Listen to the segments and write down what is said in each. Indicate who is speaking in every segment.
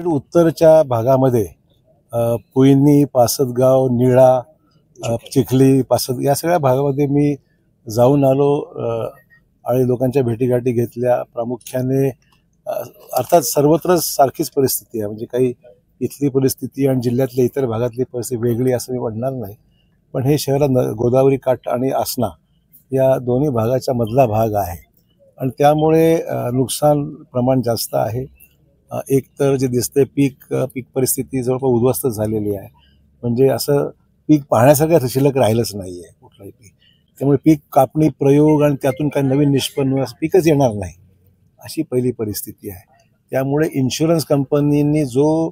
Speaker 1: उत्तरच्या भागामध्ये पुयनी, पासदगाव, निळा, चिखली, या सगळ्या भागामध्ये मी जाऊन आलो आणि लोकांच्या भेटीगाठी घेतल्या। प्रामुख्याने अर्थात सर्वत्रच सारखीच परिस्थिती आहे, म्हणजे काही इथली परिस्थिती आणि जिल्ह्यातल्या इतर भागातली परिस्थिती वेगळी असं मी म्हणणार नाही, पण हे शहरात गोदावरी काठ आणि आसना या दोन्ही भागाच्या मधला भाग आहे आणि त्यामुळे नुकसान प्रमाण जास्त आहे। एक तर जे दिसते पीक परिस्थिती जवळपास उद्ध्वस्त झालेली आहे, म्हणजे असं पीक पाहण्यासारखं शिल्लक राहिलंच नाही आहे कुठलाही पीक। त्यामुळे पीक कापणी, प्रयोग आणि त्यातून काही नवीन निष्पन्न असं पीकच येणार नाही, अशी पहिली परिस्थिती आहे। त्यामुळे इन्शुरन्स कंपनींनी जो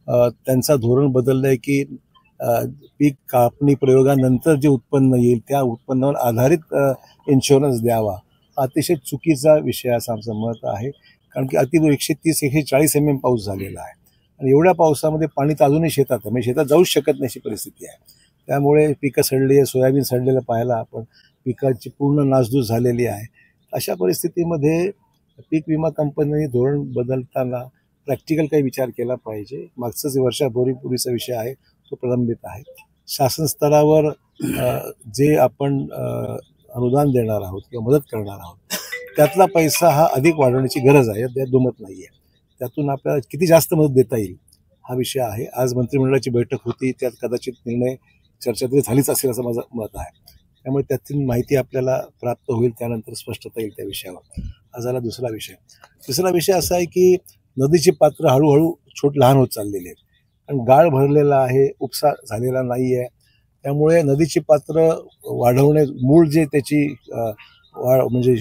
Speaker 1: त्यांचा धोरण बदललं आहे की पीक कापणी प्रयोगानंतर जे उत्पन्न येईल त्या उत्पन्नावर आधारित इन्शुरन्स द्यावा, अतिशय चुकीचा विषय असं आमचं मत आहे। कारण की अति 130-140 mm पाऊस झालेला आहे आणि एवढ्या पावसामध्ये पाणी तर अजूनही शेतात आहे, म्हणजे शेतात जाऊच शकत नाही अशी परिस्थिती आहे। त्यामुळे पिकं सडली आहे, सोयाबीन सडलेलं पाहायला आपण, पिकाची पूर्ण नासधूस झालेली आहे। अशा परिस्थितीमध्ये पीक विमा कंपनीने धोरण बदलताना प्रॅक्टिकल काही विचार केला पाहिजे। मागचंच वर्षापूर्वीचा विषय आहे तो प्रलंबित आहे। शासन स्तरावर जे आपण अनुदान देणार आहोत किंवा मदत करणार आहोत त्यातला पैसा हा अधिक वाढवण्याची गरज आहे, त्यात दुमत नाही आहे। त्यातून आपल्याला किती जास्त मदत देता येईल हा विषय आहे। आज मंत्रिमंडळाची बैठक होती, त्यात कदाचित निर्णय चर्चा तरी झालीच असेल असं माझं मत आहे। त्यामुळे त्यातील माहिती आपल्याला प्राप्त होईल, त्यानंतर स्पष्टता येईल त्या विषयावर। हा झाला दुसरा विषय। तिसरा विषय असा आहे की नदीची पात्र हळूहळू लहान होत चाललेली आहेत आणि गाळ भरलेला आहे, उपसा झालेला नाही आहे। त्यामुळे नदीची पात्र वाढवणे, मूळ जे त्याची म्हणजे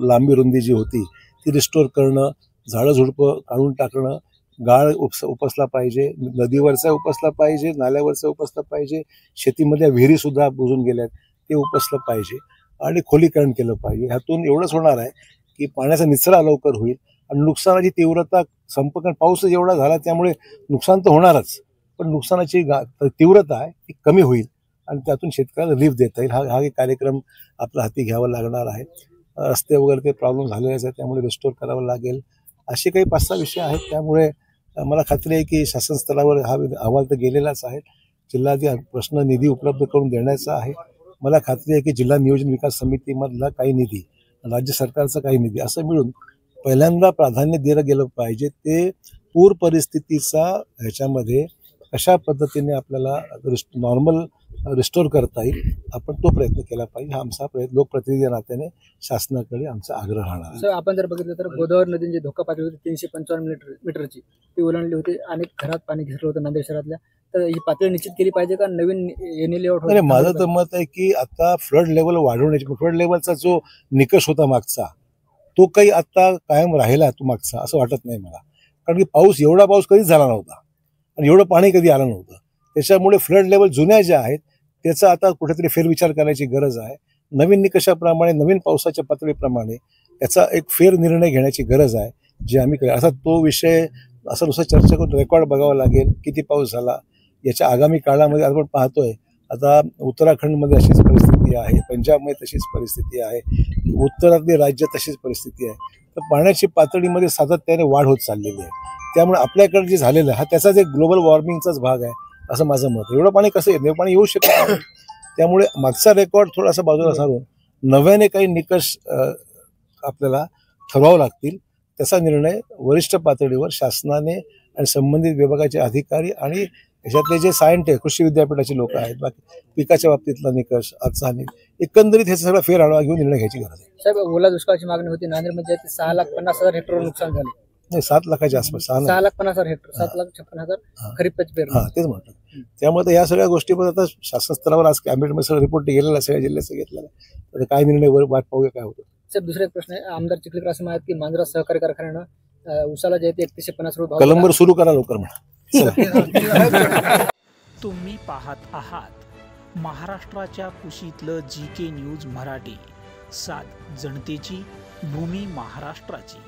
Speaker 1: लांबी रुंदी जी होती ती रिस्टोर करणं, झाडं झुडपं काढून टाकणं, गाळ उपसला पाहिजे, नदीवरचा उपसला पाहिजे, नाल्यावरचा उपसला पाहिजे, शेतीमध्ये विहिरीसुद्धा बुजून गेल्यात ते उपसलं पाहिजे आणि खोलीकरण केलं पाहिजे। ह्यातून एवढंच होणार आहे की पाण्याचा निचरा लवकर होईल आणि नुकसानाची तीव्रता कारण पाऊसच एवढा झाला त्यामुळे नुकसान तर होणारच, पण नुकसानाची तीव्रता आहे ती कमी होईल आणि त्यातून शेतकऱ्याला रिलीफ देता येईल। हा एक कार्यक्रम आपला हाती घ्यावा लागणार आहे। रस्ते वगैरे ते प्रॉब्लेम झालेलेच आहे, त्यामुळे रिस्टोर करावं लागेल। असे काही 5-6 विषय आहेत। त्यामुळे मला खात्री आहे की शासन स्तरावर हा अहवाल तर गेलेलाच आहे। जिल्हाधिकारी प्रश्न निधी उपलब्ध करून देण्याचा आहे। मला खात्री आहे की जिल्हा नियोजन विकास समितीमधला काही निधी, राज्य सरकारचा काही निधी असं मिळून पहिल्यांदा प्राधान्य दिलं गेलं पाहिजे ते पूर परिस्थितीचा ह्याच्यामध्ये कशा पद्धतीने आपल्याला नॉर्मल रिस्टोर करता येईल, आपण तो प्रयत्न केला पाहिजे। हा आमचा प्रयत्न लोकप्रतिनिधी नात्याने शासनाकडे आमचा आग्रह राहणार आहे।
Speaker 2: आपण जर बघितलं तर गोदावरी नदीची धोका पातळी होती 355 मीटरची, ती ओलांडली होती। अनेक घरात पाणी घेतलं होतं नांदेड शहरातल्या, तर ही पातळी निश्चित केली पाहिजे का नवीन एनी लेआउट?
Speaker 1: नाही, माझं तर मत आहे की आता फ्लड लेवल वाढवण्याची, फ्लड लेवलचा जो निकष होता मागचा तो काही आता कायम राहिला तो मागचा असं वाटत नाही मला। कारण की एवढा पाऊस कधीच झाला नव्हता आणि एवढं पाणी कधी आलं नव्हतं। त्याच्यामुळे फ्लड लेवल जुन्या ज्या आहेत त्याचा आता कुठेतरी फेरविचार करायची गरज आहे। नवीन निकषाप्रमाणे, नवीन पावसाच्या पातळीप्रमाणे याचा एक फेर निर्णय घेण्याची गरज आहे, जे आम्ही असा तो विषय असं नुसतं चर्चा करून रेकॉर्ड बघावं लागेल किती पाऊस झाला याच्या आगामी काळामध्ये। आपण पाहतोय आता उत्तराखंडमध्ये अशीच परिस्थिती आहे, पंजाबमध्ये तशीच परिस्थिती आहे, उत्तरातली राज्य तशीच परिस्थिती आहे। तर पाण्याची पातळीमध्ये सातत्याने वाढ होत चाललेली आहे। त्यामुळे आपल्याकडे जे झालेलं आहे हा त्याचाच एक ग्लोबल वॉर्मिंगचाच भाग आहे असं माझं मत आहे। एवढं पाणी कसं येत नाही, पाणी येऊ शकत नाही। त्यामुळे मागचा रेकॉर्ड थोडासा बाजूला सारून नव्याने काही निकष आपल्याला ठरवावं लागतील। त्याचा निर्णय वरिष्ठ पातळीवर शासनाने आणि संबंधित विभागाचे अधिकारी आणि ह्याच्यातले जे सायंटिस्ट, कृषी विद्यापीठाचे लोक आहेत, बाकी पिकाच्या बाबतीतला निकष, आजचा एकंदरीत हे सगळं फेर आढावा घेऊन निर्णय घ्यायची गरज आहे।
Speaker 2: साहेब, ओला दुष्काळाची मागणी होती नांदेडमध्ये, 6,50,000 हेक्टर नुकसान झाले।
Speaker 1: नाही, 7 लाखाच्या आसपास,
Speaker 2: 6,50,000 हेक्टर, 7,56,000 खरीपाची पेरणी।
Speaker 1: तेच म्हणतो। त्यामुळे या सगळ्या गोष्टीमध्ये आता शासन स्तरावर आज कॅबिनेटमध्ये सगळं रिपोर्ट गेलेला, सगळ्या जिल्ह्याचा घेतलेला, तर काय निर्णय वाट पाहूया काय होतं।
Speaker 2: साहेब, दुसरा एक प्रश्न आहे, आमदार चिखलीकर असं म्हणतात की मांजरा सहकारी कारखान्यानं उसाला जे 3150 रुपये
Speaker 1: कलंबर सुरू करा लवकर म्हणा।
Speaker 3: तुम्ही पाहत आहात महाराष्ट्राच्या कुशीतलं GK न्यूज मराठी, सात जनतेची, भूमी महाराष्ट्राची।